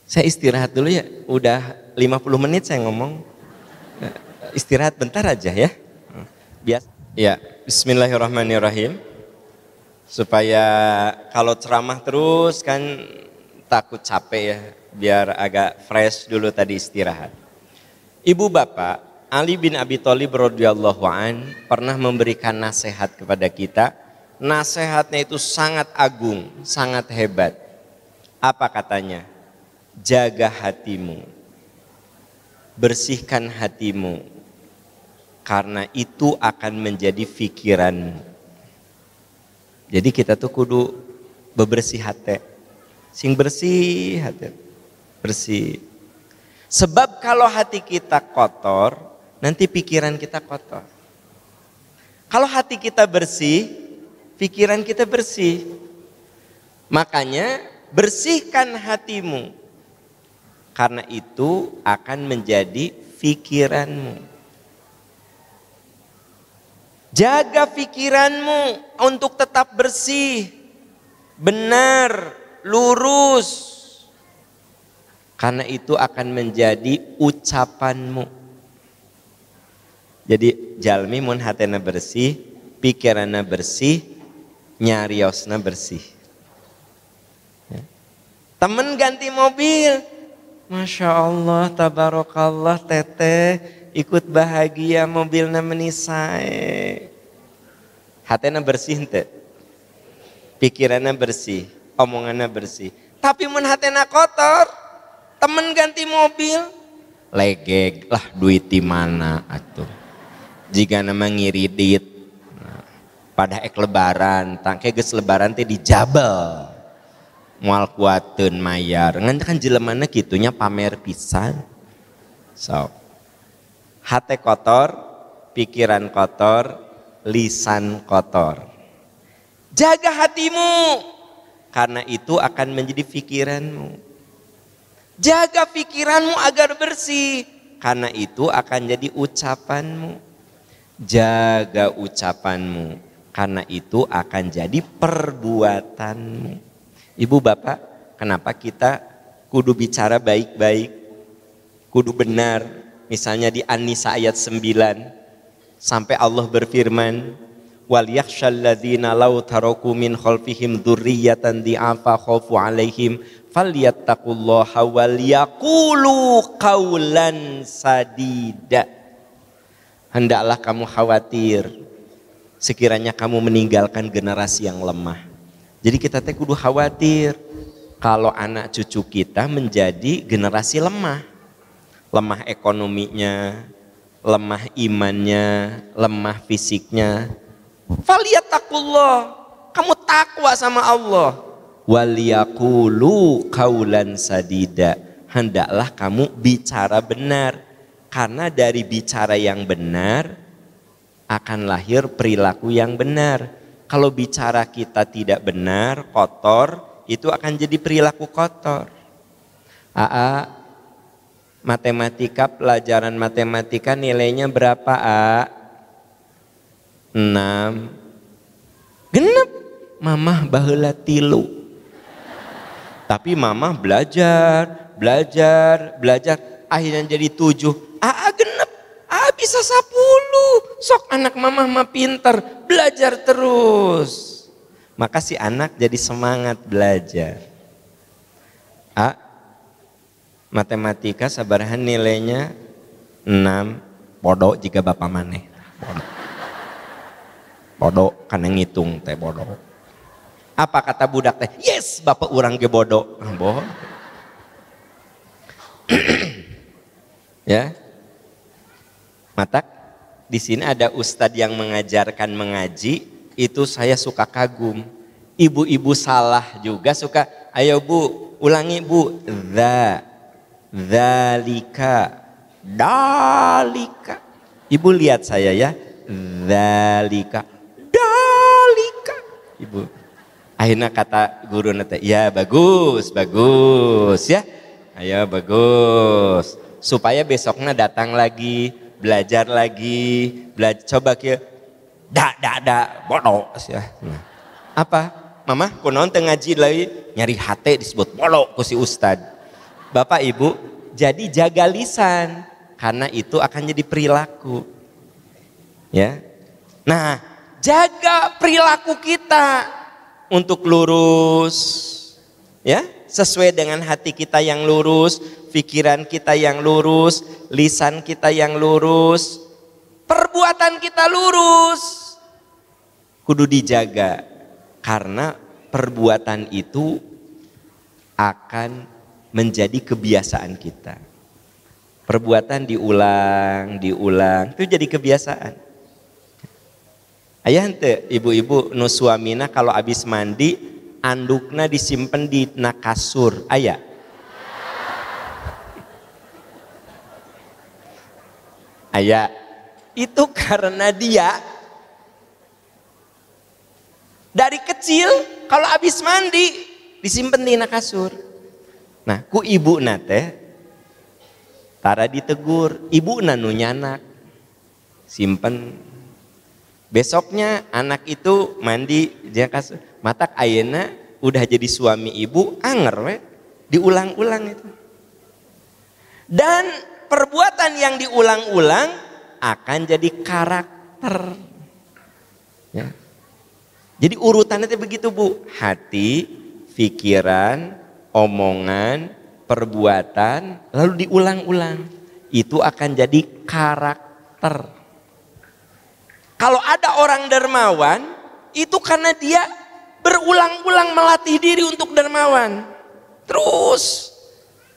Saya istirahat dulu ya, udah 50 menit saya ngomong. Istirahat bentar aja ya. Biasa. Ya, bismillahirrahmanirrahim. Supaya kalau ceramah terus kan takut capek ya, biar agak fresh dulu tadi istirahat. Ibu bapak, Ali bin Abi Thalib radhiyallahu an pernah memberikan nasihat kepada kita. Nasihatnya itu sangat agung, sangat hebat. Apa katanya? Jaga hatimu, bersihkan hatimu, karena itu akan menjadi pikiranmu. Jadi kita tuh kudu bebersih hati, sing bersih hati, bersih. Sebab kalau hati kita kotor, nanti pikiran kita kotor. Kalau hati kita bersih, pikiran kita bersih. Makanya bersihkan hatimu. Karena itu akan menjadi pikiranmu. Jaga pikiranmu untuk tetap bersih, benar, lurus. Karena itu akan menjadi ucapanmu. Jadi jalmi mun hatena bersih, pikiranna bersih, nyariosna bersih. Ya. Temen ganti mobil, Masya Allah, tabarakallah, teteh ikut bahagia mobilnya menisai. Hatena bersih ente, pikirannya bersih, omongannya bersih. Tapi mun hatena kotor, temen ganti mobil, legeg lah duit di mana atuh. Jika nama ngiridit, pada ek lebaran, tangke geus lebaran teh dijabel. Mual kuateun mayar, ngan kan jelemana kitunya pamer pisan. So, hati kotor, pikiran kotor, lisan kotor. Jaga hatimu, karena itu akan menjadi pikiranmu. Jaga pikiranmu agar bersih, karena itu akan jadi ucapanmu. Jaga ucapanmu, karena itu akan jadi perbuatanmu. Ibu bapak, kenapa kita kudu bicara baik-baik, kudu benar. Misalnya di An-Nisa ayat 9 sampai Allah berfirman, wal yakhshal ladzina law taraku min khalfihim dzurriyyatan di'afa khafu 'alaihim falyattaqullaha wal yaqulu qaulan sadida. Hendaklah kamu khawatir sekiranya kamu meninggalkan generasi yang lemah. Jadi kita teh kudu khawatir kalau anak cucu kita menjadi generasi lemah. Lemah ekonominya, lemah imannya, lemah fisiknya. Falyattaqullah, kamu takwa sama Allah. Waliyaqulu qaulan sadida, hendaklah kamu bicara benar. Karena dari bicara yang benar akan lahir perilaku yang benar. Kalau bicara kita tidak benar, kotor, itu akan jadi perilaku kotor. Matematika, pelajaran matematika nilainya berapa, A? 6. Genep. Mamah baheula 3. Tapi mamah belajar, akhirnya jadi 7. Genep. Bisa 10. Sok anak mamah mah pinter, belajar terus. Maka si anak jadi semangat belajar. Matematika sabarahan nilainya 6. Bodoh jika bapak maneh. Bodoh karena ngitung teh bodoh. Apa kata budak teh? Yes, bapak urang ge bodoh. Bodoh. Ya. Matak di sini ada ustadz yang mengajarkan mengaji, itu saya suka kagum. Ibu-ibu salah juga suka. Ayo bu, ulangi bu. Dzalika, dalika. Ibu lihat saya ya. Dzalika, dalika. Ibu. Akhirnya kata guru nate, ya bagus ya. Ayo bagus. Supaya besoknya datang lagi, belajar lagi, coba kia. Bodoh ya. Nah. Apa? Mama kunaon teu ngaji lagi nyari hate disebut bodoh ku si ustad. Bapak Ibu, jadi jaga lisan karena itu akan jadi perilaku. Ya. Nah, jaga perilaku kita untuk lurus. Ya, sesuai dengan hati kita yang lurus, pikiran kita yang lurus, lisan kita yang lurus, perbuatan kita lurus. Kudu dijaga. Karena perbuatan itu akan menjadi kebiasaan kita. Perbuatan diulang, itu jadi kebiasaan. Aya henteu ibu-ibu nu suamina kalau habis mandi andukna disimpen di kasur, aya? Aya. Itu karena dia dari kecil kalau habis mandi disimpen di kasur. Nah, ku ibu nate tara ditegur, ibu nu nyanak simpen. Besoknya anak itu mandi di kasur. Matak ayeuna udah jadi suami ibu anger we, diulang-ulang itu. Dan perbuatan yang diulang-ulang akan jadi karakter. Ya. Jadi urutannya itu begitu bu, hati, pikiran, omongan, perbuatan, lalu diulang-ulang. Itu akan jadi karakter. Kalau ada orang dermawan, itu karena dia berulang-ulang melatih diri untuk dermawan. Terus,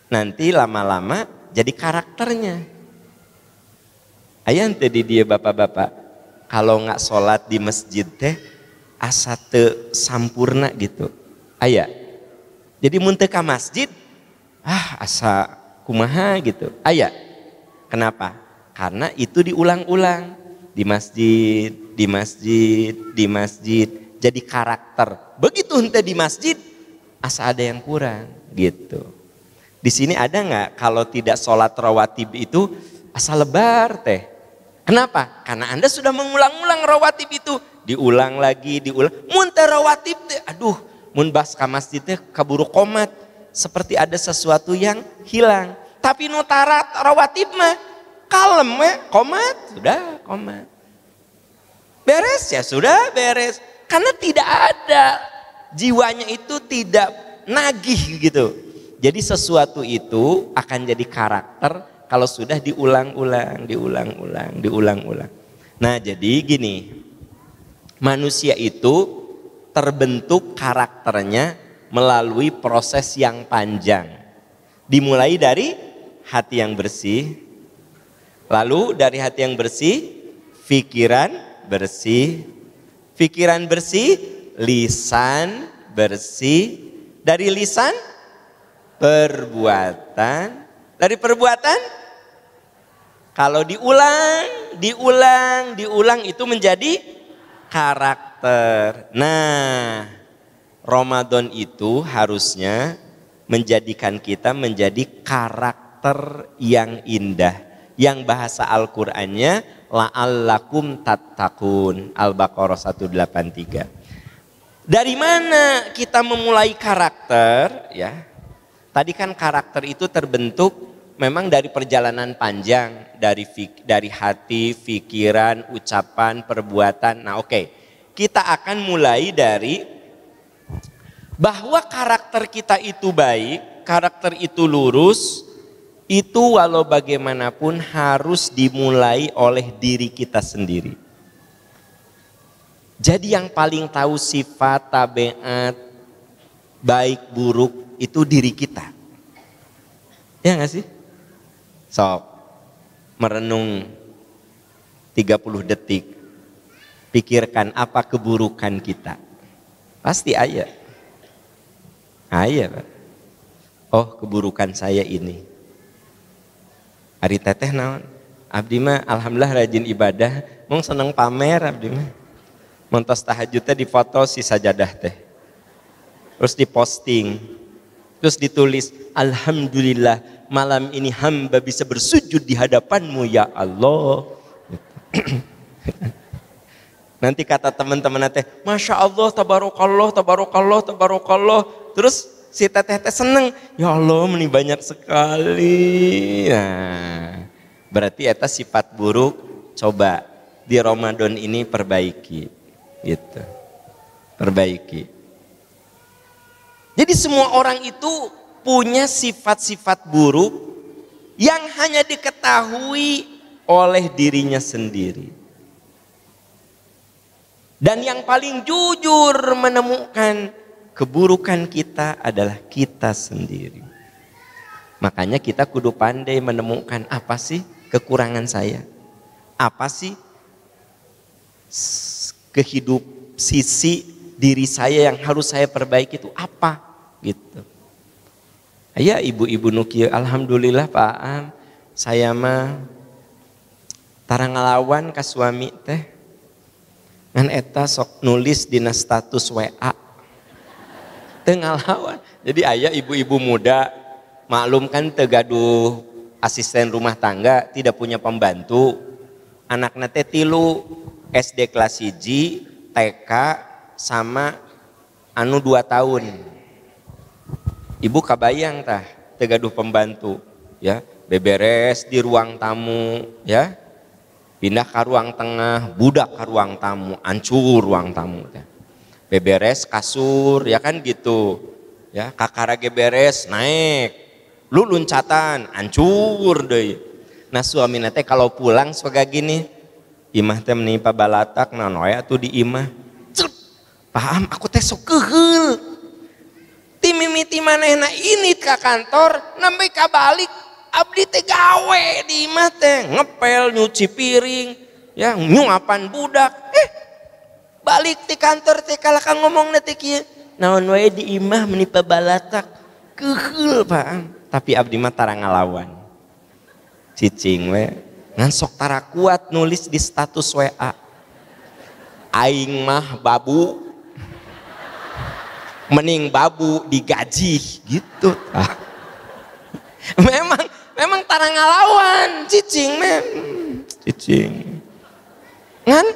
nanti lama-lama jadi karakternya. Aya teu di dia bapak-bapak, kalau nggak sholat di masjid teh, asa teu sampurna gitu. Aya. Jadi mun teu ka masjid, asa kumaha gitu. Aya. Kenapa? Karena itu diulang-ulang di masjid, jadi karakter. Begitu henteu di masjid, asa ada yang kurang gitu. Di sini ada nggak kalau tidak sholat rawatib itu asa lebar teh? Kenapa? Karena Anda sudah mengulang-ulang rawatib itu. Diulang lagi, diulang. Mun teu rawatib teh, mun bas ka masjid teh kaburu qomat. seperti ada sesuatu yang hilang. Tapi nutara rawatib mah kalem ya, komat, sudah komat. Beres ya sudah beres. Karena tidak ada, jiwanya itu tidak nagih gitu. Jadi sesuatu itu akan jadi karakter kalau sudah diulang-ulang. Nah jadi gini, manusia itu terbentuk karakternya melalui proses yang panjang. Dimulai dari hati yang bersih, lalu dari hati yang bersih, pikiran bersih, lisan bersih, dari lisan perbuatan, dari perbuatan kalau diulang itu menjadi karakter. Nah, Ramadan itu harusnya menjadikan kita menjadi karakter yang indah, yang bahasa Al-Qur'annya la'allakum tattaqun, Al-Baqarah 183. Dari mana kita memulai karakter ya? Tadi kan karakter itu terbentuk memang dari perjalanan panjang, dari hati, pikiran, ucapan, perbuatan. Nah oke, kita akan mulai dari bahwa karakter kita itu baik, karakter itu lurus, itu walau bagaimanapun harus dimulai oleh diri kita sendiri. Jadi yang paling tahu sifat, tabiat, baik, buruk itu diri kita. Ya gak sih? Sok, merenung 30 detik, pikirkan apa keburukan kita. Pasti ada. Pak. Oh keburukan saya ini. Ari teteh naon? Abdi mah alhamdulillah rajin ibadah, mong seneng pamer abdi mah. Montos tahajudnya difoto si sajadah teh. Terus diposting. Terus ditulis, alhamdulillah malam ini hamba bisa bersujud di hadapanmu ya Allah. Nanti kata teman-teman teh, Masya Allah, tabarakallah. Terus si teteh seneng, ya Allah ini banyak sekali. Nah, berarti eta sifat buruk, coba di Ramadan ini perbaiki. Gitu. Perbaiki. Jadi semua orang itu punya sifat-sifat buruk yang hanya diketahui oleh dirinya sendiri. Dan yang paling jujur menemukan keburukan kita adalah kita sendiri. Makanya kita kudu pandai menemukan apa sih kekurangan saya. Apa sih sisi diri saya yang harus saya perbaiki itu apa gitu. Ya ibu-ibu nukia, alhamdulillah Pak Am, saya mah tarang ngalawan ka suami teh. Ngan eta sok nulis dina status WA. Teu ngalawan. Jadi aya ibu-ibu muda maklum kan teu gaduh asisten rumah tangga, tidak punya pembantu. Anakna teh 3 SD kelas 1, TK sama anu 2 tahun. Ibu kabayang tah teu gaduh pembantu ya, beberes di ruang tamu ya. Pindah ke ruang tengah, budak ke ruang tamu, hancur ruang tamu teh. Beberes kasur ya kan gitu. Ya, kakara beres naik. Lu loncatan, hancur deui. Nah suamina teh kalau pulang suka gini, imah teh menimpa balatak naon wae atuh di imah. Paham aku teh sok keheul. Ti mimiti manehna ini ka kantor, nembe ka balik abdi teh gawe di imah teh, ngepel, nyuci piring, ya nyuapan budak. Balik di kantor teh kalaka ngomong teh kieu. Naon wae di imah menimpa balatak, keheul Paham. Tapi abdi mah tara ngalawan. Cicing we, ngan sok tara kuat nulis di status WA. Aing mah babu, mending babu digaji gitu. Memang tara ngalawan, cicing cicing. Ngan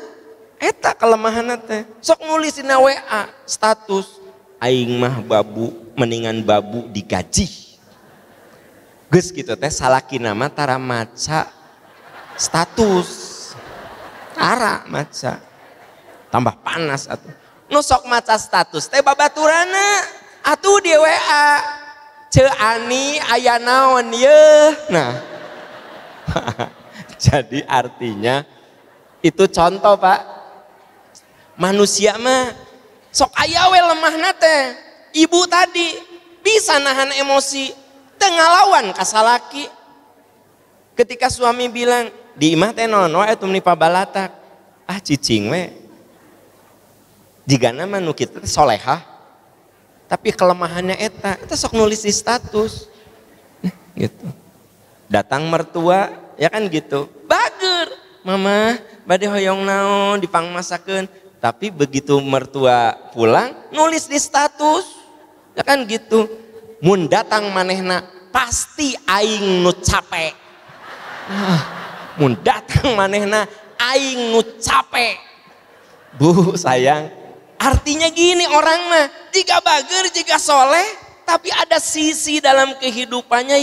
eta kelemahan teh. Sok nulis dina WA status. aing mah babu mendingan babu digaji. Geus kitu teh salakina mah tara maca status. Tara maca. Tambah panas atuh. Nu sok maca status teh babaturana atuh di WA. Ceu ani aya naon yeuh. Nah. Jadi artinya itu contoh Pak. Manusia mah sok aya we lemahna teh. Ibu tadi bisa nahan emosi teu ngalawan ka salaki. Ketika suami bilang, "Di imah teh naon wae atuh meni pabalatak." Ah cicing we. Jigana mah nu kitu teh solehah. Tapi kelemahannya eta sok nulis di status. Nah, gitu. Datang mertua, ya kan gitu. Bager, mama bade hoyong naon dipangmasakeun. Tapi begitu mertua pulang, nulis di status. Ya kan gitu. Mun datang manehna, pasti aing nu capek. Mun datang manehna, aing nu capek. Bu sayang, artinya gini orang mah, jika bager, jika soleh, tapi ada sisi dalam kehidupannya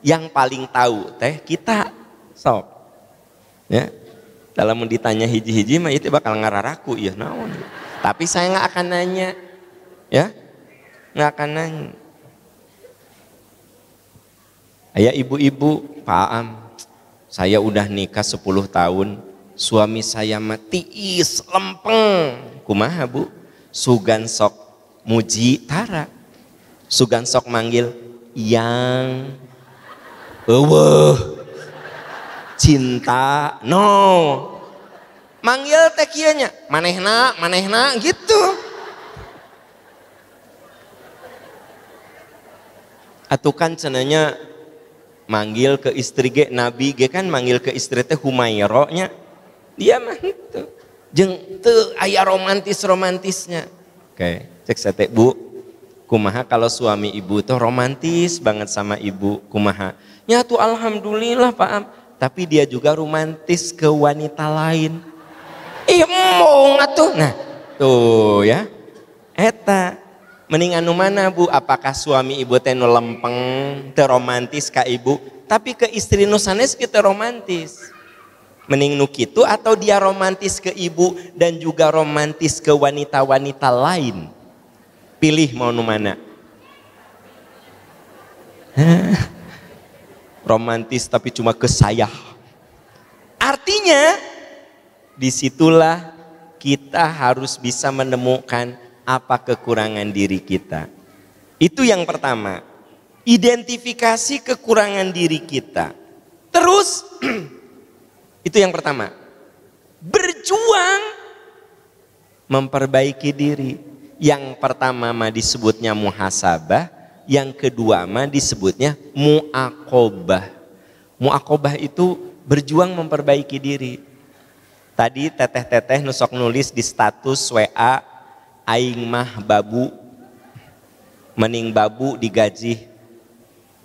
yang paling tahu teh kita sok. Ya, dalam ditanya hiji-hiji mah itu bakal ngararaku ya naon. Tapi saya nggak akan nanya, ya, nggak akan nanya. Ayah ibu-ibu, Pak Am, saya udah nikah 10 tahun, suami saya mah tiis, lempeng. Kumaha Bu? Sugan sok muji tara. Sugan sok manggil yang eueuh cinta no. Manggil teh kieu nya, manehna gitu. Atuh kan cenanya manggil ke istri ge Nabi ge kan manggil ke istri teh Humairah nya. Dia mah itu. Jeung teu aya romantisnya. Oke, cek sate Bu. Kumaha kalau suami ibu tuh romantis banget sama ibu, kumaha? Ya tuh alhamdulillah Pak Am. Tapi dia juga romantis ke wanita lain. Mau ngatuh. Nah, tuh ya. Eta mendingan nu mana Bu? Apakah suami ibu teh nu lempeng, teu romantis ka ibu, tapi ke istri nu sanes kita romantis. Mending nu kitu atau dia romantis ke ibu dan juga romantis ke wanita-wanita lain? Pilih mau nu mana? Romantis tapi cuma ke saya. Artinya disitulah kita harus bisa menemukan apa kekurangan diri kita. Itu yang pertama. Identifikasi kekurangan diri kita. Terus itu yang pertama. Berjuang memperbaiki diri. Yang pertama mah disebutnya muhasabah, yang kedua mah disebutnya muaqobah. Muaqobah itu berjuang memperbaiki diri. Tadi teteh-teteh nusok nulis di status WA, aing mah babu, mending babu digaji.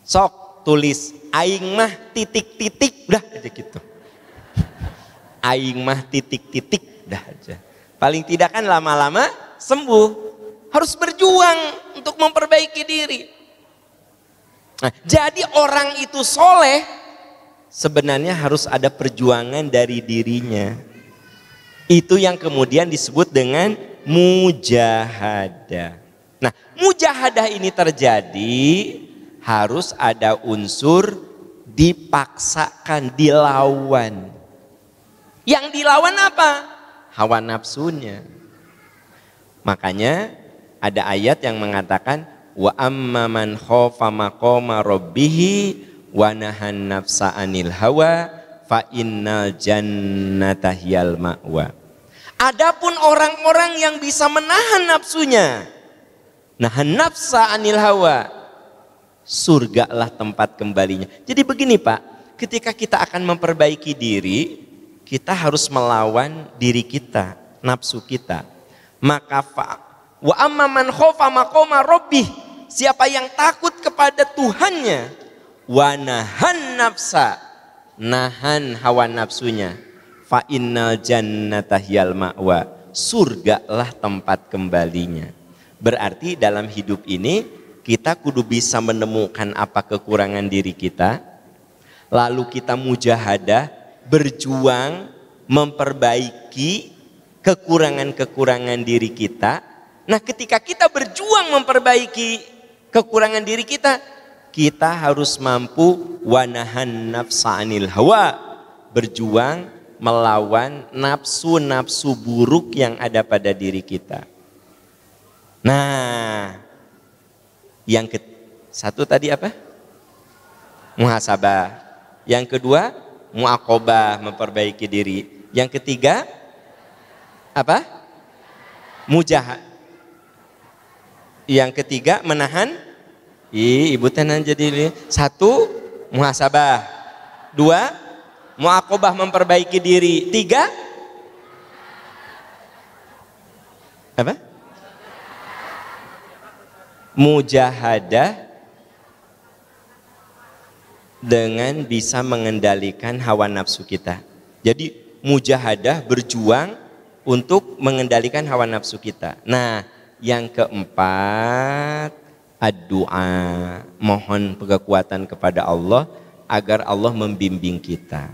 Sok tulis aing mah titik-titik, udah aja gitu. Aing mah titik-titik, udah aja. Paling tidak kan lama-lama sembuh. Harus berjuang untuk memperbaiki diri. Nah, jadi orang itu soleh sebenarnya harus ada perjuangan dari dirinya. Itu yang kemudian disebut dengan mujahadah. Nah, mujahadah ini terjadi harus ada unsur dipaksakan, dilawan. Yang dilawan apa? Hawa nafsunya. Makanya ada ayat yang mengatakan wa amman khafa maqama rabbih wa nahan nafsa anil hawa fa innal jannata hiyal ma'wa. Adapun orang-orang yang bisa menahan nafsunya, nahan nafsa anil hawa, surgalah tempat kembalinya. Jadi begini Pak, ketika kita akan memperbaiki diri, kita harus melawan diri kita, nafsu kita. Maka wa amman khafa maqama rabbih, siapa yang takut kepada Tuhannya, wa nahan nafsa, nahan hawa nafsunya, fa innal jannata hiyal ma'wa, surgalah tempat kembalinya. Berarti dalam hidup ini kita kudu bisa menemukan apa kekurangan diri kita, lalu kita mujahadah, berjuang memperbaiki kekurangan-kekurangan diri kita. Nah, ketika kita berjuang memperbaiki kekurangan diri kita, kita harus mampu wanahan nafsa anil hawa, berjuang melawan nafsu-nafsu buruk yang ada pada diri kita. Nah, yang satu tadi apa? Muhasabah. Yang kedua, muaqabah, memperbaiki diri. Yang ketiga, apa? Mujahad. Yang ketiga, menahan. Ibu tenan jadi. Satu, muhasabah. Dua, muaqabah, memperbaiki diri. Tiga, apa? Mujahadah dengan bisa mengendalikan hawa nafsu kita. Jadi mujahadah, berjuang untuk mengendalikan hawa nafsu kita. Nah, yang keempat, ad-du'a, mohon kekuatan kepada Allah agar Allah membimbing kita.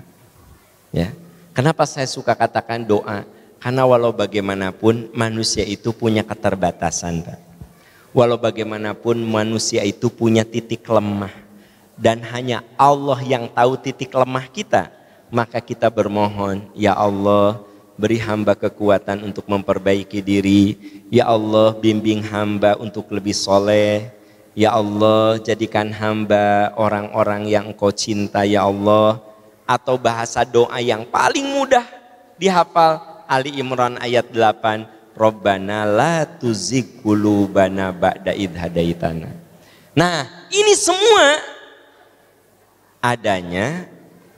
Ya. Kenapa saya suka katakan doa? Karena walau bagaimanapun manusia itu punya keterbatasan, Pak. Walau bagaimanapun manusia itu punya titik lemah dan hanya Allah yang tahu titik lemah kita, maka kita bermohon, ya Allah, beri hamba kekuatan untuk memperbaiki diri. Ya Allah, bimbing hamba untuk lebih soleh. Ya Allah, jadikan hamba orang-orang yang Engkau cinta, ya Allah. Atau bahasa doa yang paling mudah dihafal, Ali Imran ayat 8. Rabbana la tuzigh qulubana ba'da idh hadaitana. Nah, ini semua adanya,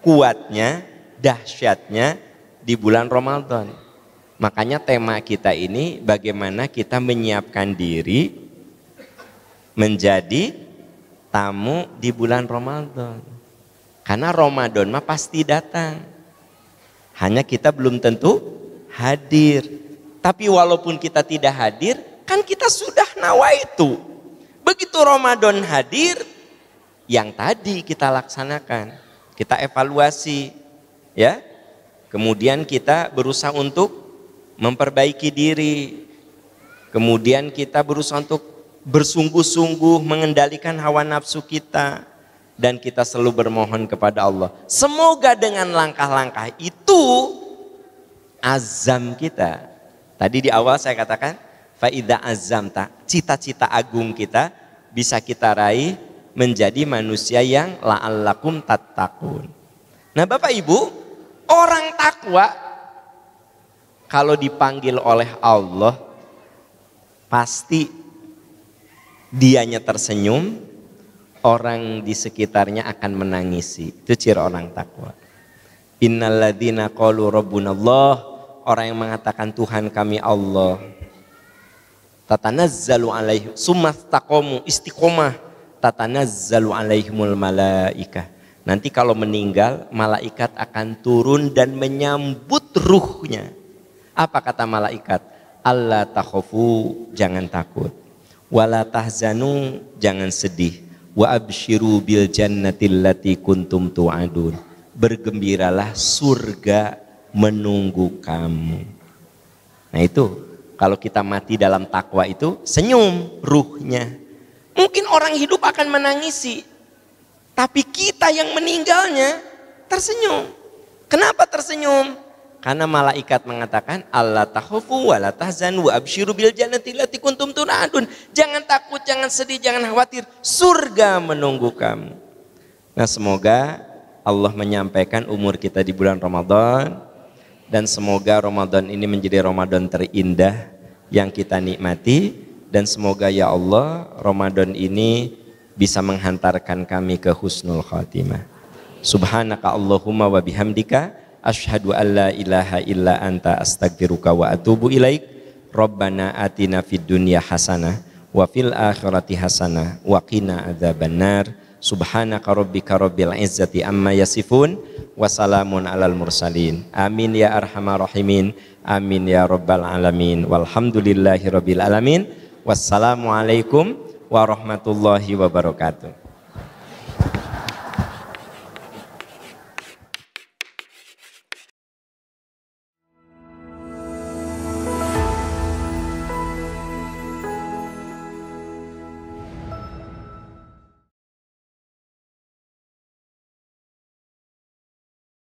kuatnya, dahsyatnya di bulan Ramadan. Makanya tema kita ini bagaimana kita menyiapkan diri menjadi tamu di bulan Ramadan. Karena Ramadan mah pasti datang. Hanya kita belum tentu hadir. Tapi walaupun kita tidak hadir, kan kita sudah nawaitu. Begitu Ramadan hadir, yang tadi kita laksanakan, kita evaluasi, ya. Kemudian kita berusaha untuk memperbaiki diri. Kemudian kita berusaha untuk bersungguh-sungguh mengendalikan hawa nafsu kita, dan kita selalu bermohon kepada Allah. Semoga dengan langkah-langkah itu azam kita. Tadi di awal saya katakan, faida azamta, cita-cita agung kita bisa kita raih menjadi manusia yang la'allakum tattaqun. Nah, Bapak Ibu, orang takwa kalau dipanggil oleh Allah pasti dianya tersenyum, orang di sekitarnya akan menangisi. Itu ciri orang takwa. Innalladzina qalu rabbunallah, orang yang mengatakan Tuhan kami Allah, tatanazzalu alaihim sumastaqamu, istiqomah, tatanazzalu alaihimul malaikah. Nanti kalau meninggal, malaikat akan turun dan menyambut ruhnya. Apa kata malaikat? Allah takhafu, jangan takut. Wala tahzanu, jangan sedih. Wa absyiru bil jannatil lati kuntum tu'adun. Bergembiralah, surga menunggu kamu. Nah itu, kalau kita mati dalam takwa itu senyum ruhnya. Mungkin orang hidup akan menangisi, tapi kita yang meninggalnya tersenyum. Kenapa tersenyum? Karena malaikat mengatakan Allah takhafu wa la tahzanu wa absyiru bil jannati allati kuntum tu'adun. Jangan takut, jangan sedih, jangan khawatir, surga menunggu kamu. Nah, semoga Allah menyampaikan umur kita di bulan Ramadan, dan semoga Ramadan ini menjadi Ramadan terindah yang kita nikmati, dan semoga ya Allah Ramadan ini bisa menghantarkan kami ke husnul khatimah. Subhanaka Allahumma wa bihamdika asyhadu an la ilaha illa anta astaghfiruka wa atubu ilaik. Rabbana atina fid dunya hasanah wa fil akhirati hasanah wa qina adzabannar. Subhanaka rabbika rabbil izzati amma yasifun wa salamun alal mursalin. Amin ya arhamar rahimin. Amin ya rabbal alamin. Walhamdulillahi rabbil alamin. Wassalamualaikum warahmatullahi wabarakatuh.